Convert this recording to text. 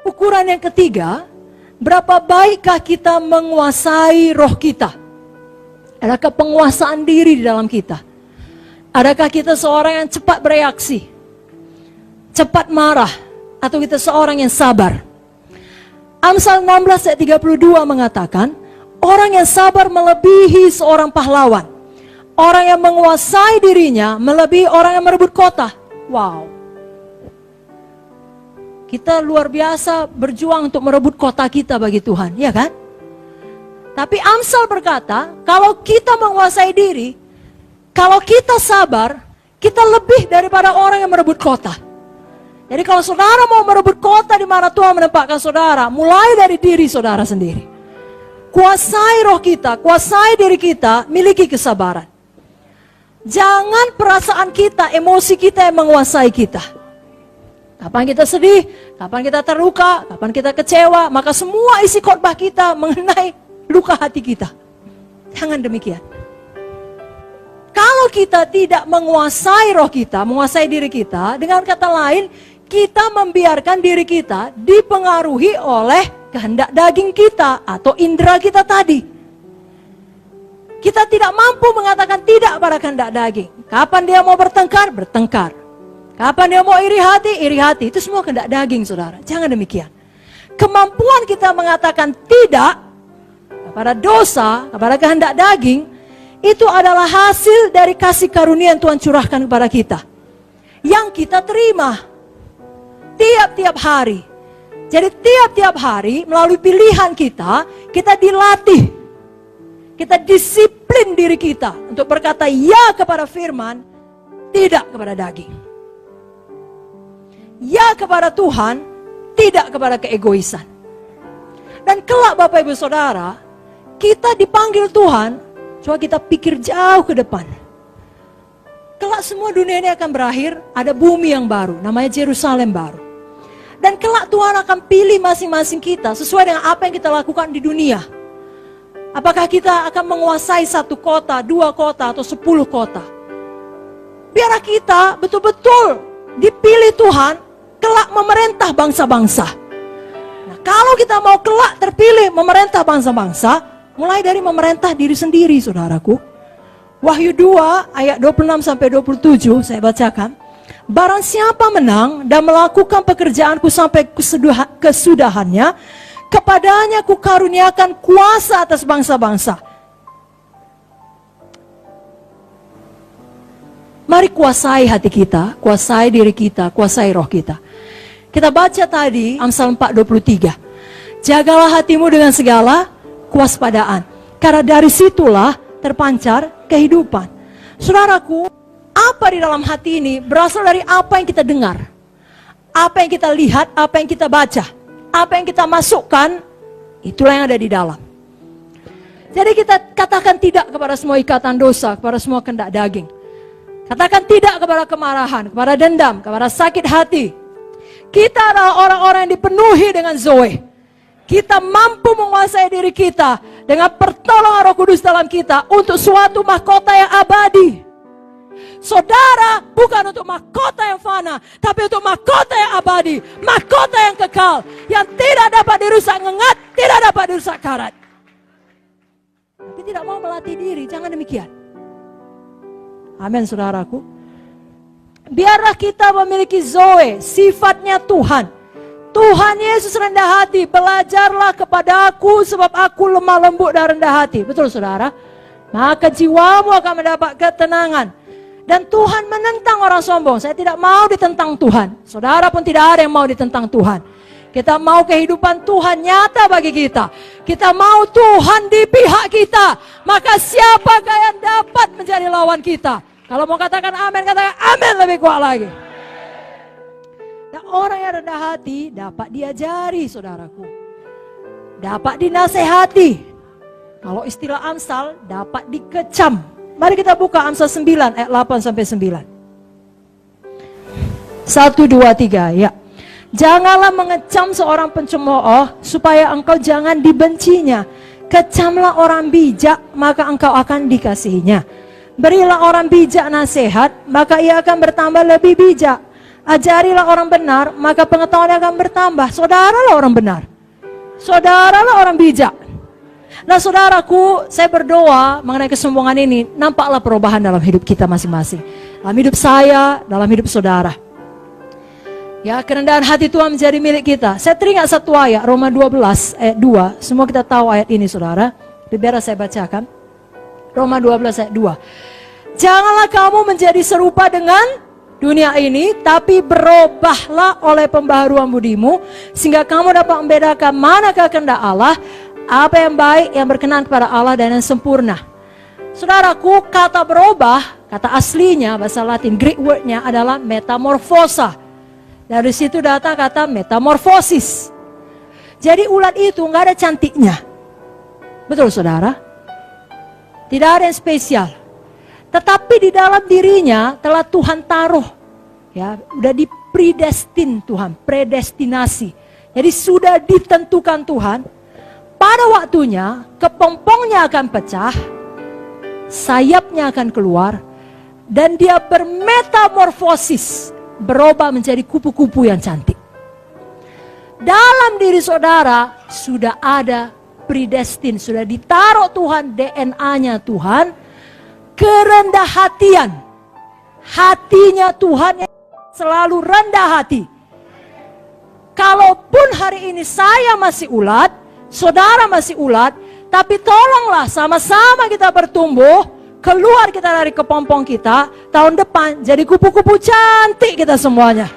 Ukuran yang ketiga, berapa baikkah kita menguasai roh kita? Adakah penguasaan diri di dalam kita? Adakah kita seorang yang cepat bereaksi, cepat marah, atau kita seorang yang sabar? Amsal 16 ayat 32 mengatakan, orang yang sabar melebihi seorang pahlawan. Orang yang menguasai dirinya melebihi orang yang merebut kota. Wow. Kita luar biasa berjuang untuk merebut kota kita bagi Tuhan, ya kan? Tapi Amsal berkata, kalau kita menguasai diri, kalau kita sabar, kita lebih daripada orang yang merebut kota. Jadi kalau saudara mau merebut kota di mana Tuhan menempatkan saudara, mulai dari diri saudara sendiri. Kuasai roh kita, kuasai diri kita, miliki kesabaran. Jangan perasaan kita, emosi kita yang menguasai kita. Kapan kita sedih, kapan kita terluka, kapan kita kecewa, maka semua isi khotbah kita mengenai luka hati kita. Jangan demikian. Kalau kita tidak menguasai roh kita, menguasai diri kita, dengan kata lain, kita membiarkan diri kita dipengaruhi oleh kehendak daging kita atau indera kita tadi. Kita tidak mampu mengatakan tidak pada kehendak daging. Kapan dia mau bertengkar, bertengkar. Kapan dia mau iri hati, itu semua kehendak daging, saudara. Jangan demikian. Kemampuan kita mengatakan tidak kepada dosa, kepada kehendak daging, itu adalah hasil dari kasih karunia yang Tuhan curahkan kepada kita, yang kita terima tiap-tiap hari. Jadi tiap-tiap hari melalui pilihan kita, kita dilatih, kita disiplin diri kita untuk berkata ya kepada firman, tidak kepada daging. Ya kepada Tuhan, tidak kepada keegoisan. Dan kelak Bapak Ibu Saudara, kita dipanggil Tuhan, coba kita pikir jauh ke depan. Kelak semua dunia ini akan berakhir, ada bumi yang baru, namanya Yerusalem baru. Dan kelak Tuhan akan pilih masing-masing kita sesuai dengan apa yang kita lakukan di dunia. Apakah kita akan menguasai 1 kota, 2 kota, atau 10 kota. Biarlah kita betul-betul dipilih Tuhan, kelak memerintah bangsa-bangsa. Nah, kalau kita mau kelak terpilih memerintah bangsa-bangsa, mulai dari memerintah diri sendiri, saudaraku. Wahyu 2 ayat 26-27 saya bacakan. Barang siapa menang dan melakukan pekerjaanku sampai kesudahannya, kepadanya kukaruniakan kuasa atas bangsa-bangsa. Mari kuasai hati kita, kuasai diri kita, kuasai roh kita. Kita baca tadi Amsal 4:23. Jagalah hatimu dengan segala kewaspadaan, karena dari situlah terpancar kehidupan. Saudaraku, apa di dalam hati ini berasal dari apa yang kita dengar, apa yang kita lihat, apa yang kita baca, apa yang kita masukkan, itulah yang ada di dalam. Jadi kita katakan tidak kepada semua ikatan dosa, kepada semua kehendak daging. Katakan tidak kepada kemarahan, kepada dendam, kepada sakit hati. Kita adalah orang-orang yang dipenuhi dengan Zoe. Kita mampu menguasai diri kita dengan pertolongan Roh Kudus dalam kita untuk suatu mahkota yang abadi. Saudara bukan untuk mahkota yang fana, tapi untuk mahkota yang abadi, mahkota yang kekal, yang tidak dapat dirusak ngengat, tidak dapat dirusak karat. Tapi tidak mau melatih diri, jangan demikian. Amin, saudaraku. Biarlah kita memiliki Zoe, sifatnya Tuhan. Tuhan Yesus rendah hati, belajarlah kepada aku sebab aku lemah lembut dan rendah hati. Betul saudara? Maka jiwamu akan mendapat ketenangan. Dan Tuhan menentang orang sombong. Saya tidak mau ditentang Tuhan. Saudara pun tidak ada yang mau ditentang Tuhan. Kita mau kehidupan Tuhan nyata bagi kita. Kita mau Tuhan di pihak kita. Maka siapakah yang dapat menjadi lawan kita? Kalau mau katakan amin, katakan amin lebih kuat lagi. Dan orang yang rendah hati dapat diajari, saudaraku. Dapat dinasehati. Kalau istilah Amsal, dapat dikecam. Mari kita buka Amsal 9 ayat 8-9. 1, 2, 3 ya. Janganlah mengecam seorang pencemooh supaya engkau jangan dibencinya. Kecamlah orang bijak, maka engkau akan dikasihinya. Berilah orang bijak nasihat, maka ia akan bertambah lebih bijak. Ajarilah orang benar, maka pengetahuan akan bertambah. Saudaralah orang benar. Saudaralah orang bijak. Nah saudaraku, saya berdoa mengenai kesombongan ini, nampaklah perubahan dalam hidup kita masing-masing. Dalam hidup saya, dalam hidup saudara. Ya, kerendahan hati Tuhan menjadi milik kita. Saya teringat satu ayat, Roma 12 ayat 2. Semua kita tahu ayat ini saudara. Biar saya bacakan. Roma 12 ayat 2. Janganlah kamu menjadi serupa dengan dunia ini, tapi berubahlah oleh pembaharuan budimu, sehingga kamu dapat membedakan manakah kehendak Allah, apa yang baik, yang berkenan kepada Allah, dan yang sempurna. Saudaraku, kata berubah, kata aslinya bahasa Latin, Greek wordnya adalah metamorfosa. Dari situ datang kata metamorfosis. Jadi ulat itu nggak ada cantiknya, betul saudara? Tidak ada yang spesial. Tetapi di dalam dirinya telah Tuhan taruh, ya, udah dipredestin Tuhan, predestinasi. Jadi sudah ditentukan Tuhan, pada waktunya kepompongnya akan pecah, sayapnya akan keluar, dan dia bermetamorfosis, berubah menjadi kupu-kupu yang cantik. Dalam diri saudara sudah ada predestin, sudah ditaruh Tuhan, DNA-nya Tuhan, kerendah hatian. Hatinya Tuhan yang selalu rendah hati. Kalaupun hari ini saya masih ulat, saudara masih ulat, tapi tolonglah sama-sama kita bertumbuh, keluar kita dari kepompong kita, tahun depan jadi kupu-kupu cantik kita semuanya.